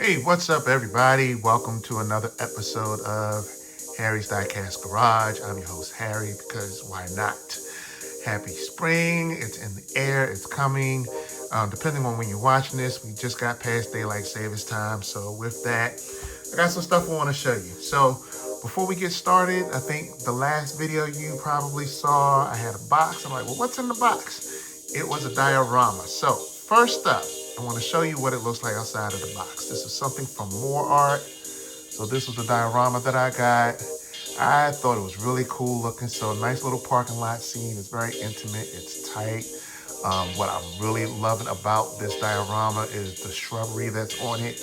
Hey, what's up, everybody? Welcome to another episode of Harry's Diecast Garage. I'm your host, Harry, because why not? Happy spring. It's in the air. It's coming. Depending on when you're watching this, we just got past daylight savings time. So with that, I got some stuff I want to show you. So before we get started, I think the last video you probably saw, I had a box. I'm like, well, what's in the box? It was a diorama. So first up, I want to show you what it looks like outside of the box. This is something from More Art. So this was the diorama that I got. I thought it was really cool looking. So nice little parking lot scene. It's very intimate. It's tight. What I'm really loving about this diorama is the shrubbery that's on it.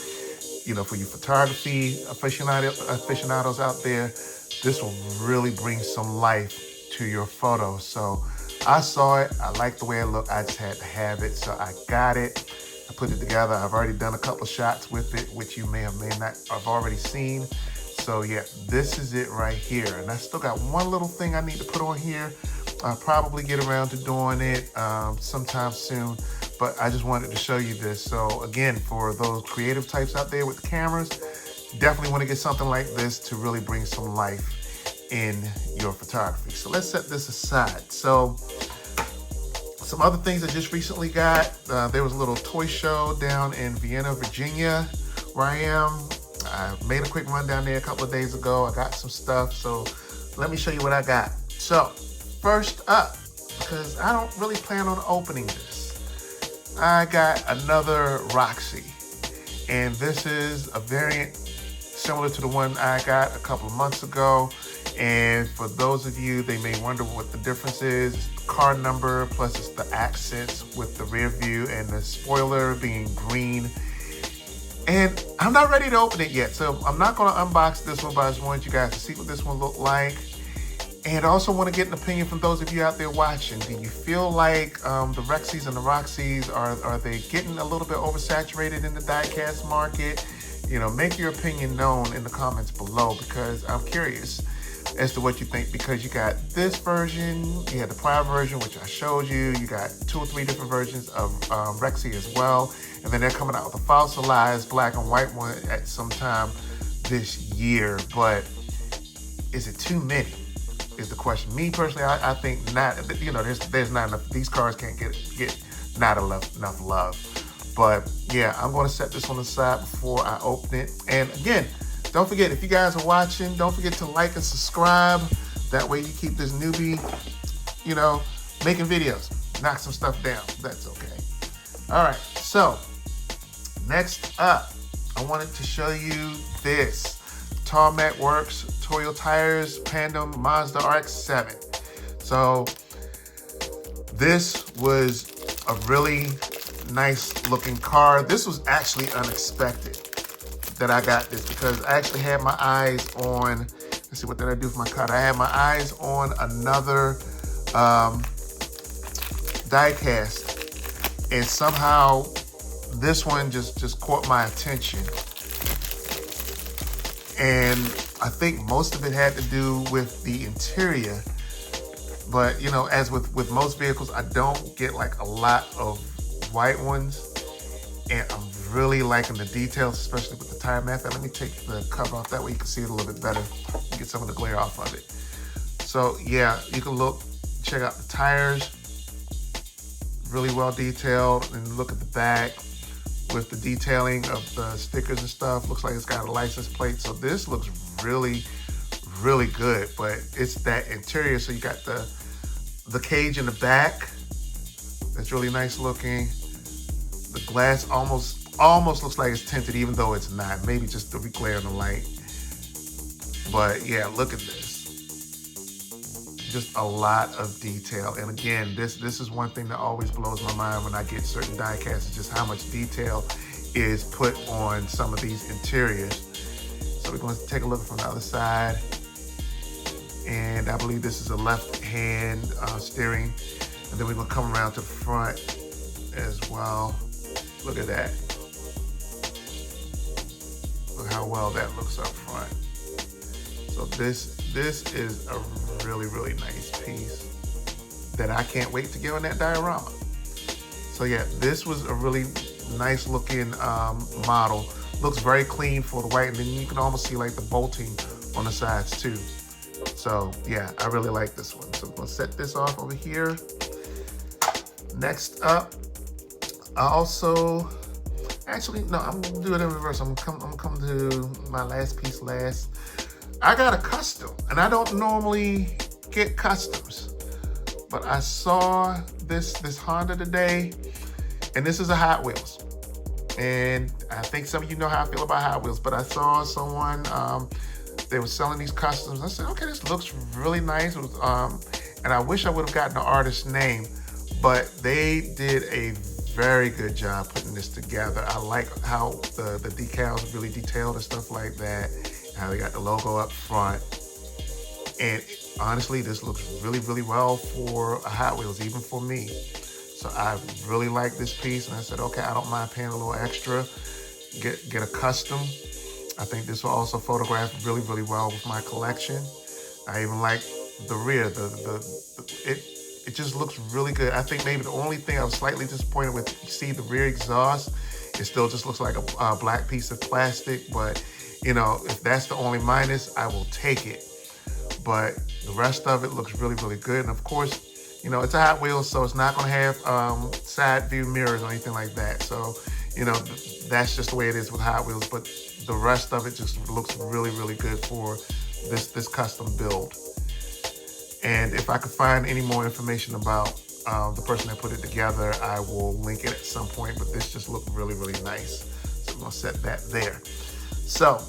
You know, for you photography aficionados out there, this will really bring some life to your photo. So I saw it. I liked the way it looked. I just had to have it. So I got it. I put it together. I've already done a couple of shots with it, which you may or may not have already seen. So yeah, this is it right here. And I still got one little thing I need to put on here. I'll probably get around to doing it sometime soon. But I just wanted to show you this. So again, for those creative types out there with the cameras, definitely want to get something like this to really bring some life in your photography. So let's set this aside. So some other things I just recently got. There was a little toy show down in Vienna, Virginia, where I am. I made a quick run down there a couple of days ago. I got some stuff, so let me show you what I got. So first up, because I don't really plan on opening this, I got another Roxy. And this is a variant similar to the one I got a couple of months ago. And for those of you, they may wonder what the difference is. It's the car number, plus it's the accents with the rear view and the spoiler being green. And I'm not ready to open it yet, so I'm not going to unbox this one, but I just wanted you guys to see what this one looked like. And I also want to get an opinion from those of you out there watching. Do you feel like the Rexys and the Roxys, are they getting a little bit oversaturated in the diecast market? You know, make your opinion known in the comments below, because I'm curious as to what you think, because you got this version, you had the prior version, which I showed you. You got 2 or 3 different versions of Roxy as well. And then they're coming out with a fossilized black and white one at some time this year. But is it too many? Is the question. Me personally, I think not. You know, there's not enough. These cars can't get not enough love. But yeah, I'm going to set this on the side before I open it. And again, don't forget, if you guys are watching, don't forget to like and subscribe. That way you keep this newbie, you know, making videos. Knock some stuff down. That's okay. All right. So next up, I wanted to show you this. Tarmac Works Toyo Tires Pandem Mazda RX-7. So this was a really nice looking car. This was actually unexpected that I got this, because I actually had my eyes on, let's see, what did I do for my car? I had my eyes on another diecast, and somehow this one just caught my attention. And I think most of it had to do with the interior. But, you know, as with most vehicles, I don't get like a lot of white ones. And I'm really liking the details, especially with the tire mat. Let me take the cover off, that way you can see it a little bit better. You get some of the glare off of it. So yeah, you can check out the tires. Really well detailed. And look at the back with the detailing of the stickers and stuff. Looks like it's got a license plate. So this looks really, really good. But it's that interior. So you got the cage in the back. That's really nice looking. The glass almost looks like it's tinted, even though it's not. Maybe just the glare in the light. But yeah, look at this. Just a lot of detail. And again, this is one thing that always blows my mind when I get certain diecasts, just how much detail is put on some of these interiors. So we're going to take a look from the other side. And I believe this is a left-hand steering. And then we're going to come around to the front as well. Look at that. Look how well that looks up front. So this is a really, really nice piece that I can't wait to get on that diorama. So yeah, this was a really nice looking model. looks very clean for the white, and then you can almost see like the bolting on the sides too. So yeah, I really like this one. So I'm gonna set this off over here. Next up, I also, actually, no, I'm gonna do it in reverse. I'm gonna come to my last piece last. I got a custom, and I don't normally get customs, but I saw this Honda today, and this is a Hot Wheels. And I think some of you know how I feel about Hot Wheels, but I saw someone, they were selling these customs. I said, okay, this looks really nice. It was, and I wish I would have gotten the artist's name, but they did a very good job putting this together. I like how the decals are really detailed and stuff like that, how they got the logo up front. And honestly, this looks really, really well for a Hot Wheels, even for me. So I really like this piece, and I said, okay, I don't mind paying a little extra, get a custom. I think this will also photograph really, really well with my collection. I even like the rear, it just looks really good. I think maybe the only thing I was slightly disappointed with, you see the rear exhaust, it still just looks like a black piece of plastic, but you know, if that's the only minus, I will take it. But the rest of it looks really, really good. And of course, you know, it's a Hot Wheels, so it's not gonna have side view mirrors or anything like that. So, you know, that's just the way it is with Hot Wheels, but the rest of it just looks really, really good for this custom build. And if I could find any more information about the person that put it together, I will link it at some point, but this just looked really, really nice. So I'm gonna set that there. So,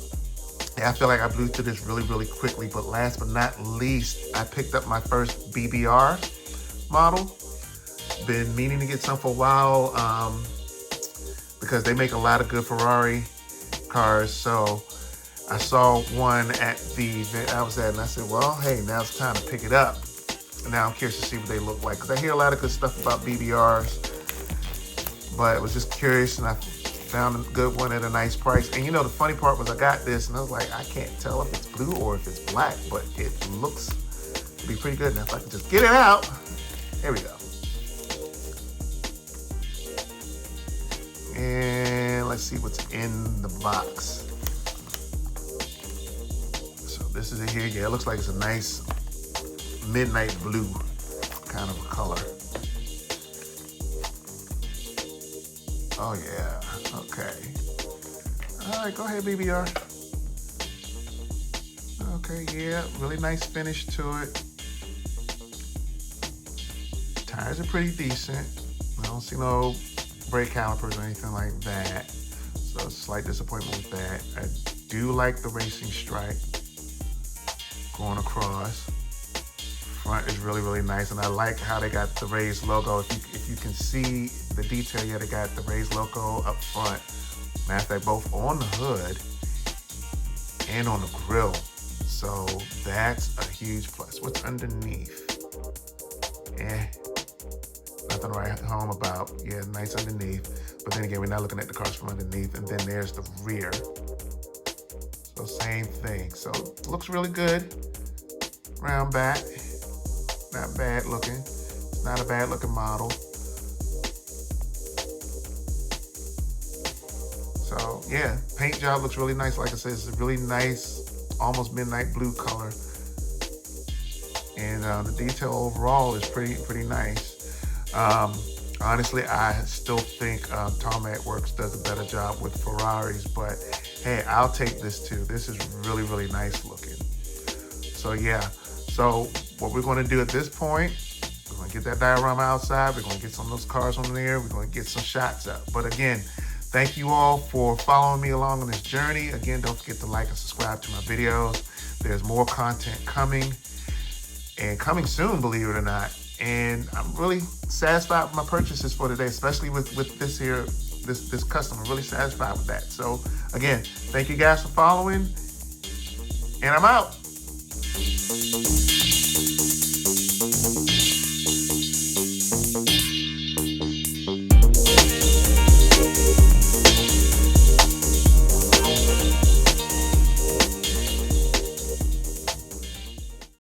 yeah, I feel like I blew through this really, really quickly, but last but not least, I picked up my first BBR model. Been meaning to get some for a while because they make a lot of good Ferrari cars. So I saw one at the event I was at, and I said, well, hey, now it's time to pick it up. And now I'm curious to see what they look like, because I hear a lot of good stuff about BBRs, but I was just curious, and I found a good one at a nice price. And you know, the funny part was I got this, and I was like, I can't tell if it's blue or if it's black, but it looks to be pretty good. Now, if I can just get it out, here we go. And let's see what's in the box. So this is it here. Yeah, it looks like it's a nice midnight blue kind of a color. Oh yeah, okay. All right, go ahead, BBR. Okay, yeah, really nice finish to it. Tires are pretty decent. I don't see no brake calipers or anything like that. So slight disappointment with that. I do like the racing stripe going across. Front is really, really nice, and I like how they got the raised logo. If you can see the detail, yeah, they got the raised logo up front. Matter of fact, both on the hood and on the grill. So that's a huge plus. What's underneath? Nothing to write home about. Yeah, nice underneath. But then again, we're not looking at the cars from underneath. And then there's the rear. So same thing. So looks really good. Round back. Not bad looking. It's not a bad looking model. So yeah, paint job looks really nice. Like I said, it's a really nice, almost midnight blue color. And the detail overall is pretty nice. Honestly, I still think Tarmac Works does a better job with Ferraris, but hey, I'll take this too. This is really, really nice looking. So yeah, so what we're gonna do at this point, we're gonna get that diorama outside, we're gonna get some of those cars on there, we're gonna get some shots up. But again, thank you all for following me along on this journey. Again, don't forget to like and subscribe to my videos. There's more content coming, and coming soon, believe it or not. And I'm really satisfied with my purchases for today, especially with this here, this custom. I'm really satisfied with that. So again, thank you guys for following, and I'm out.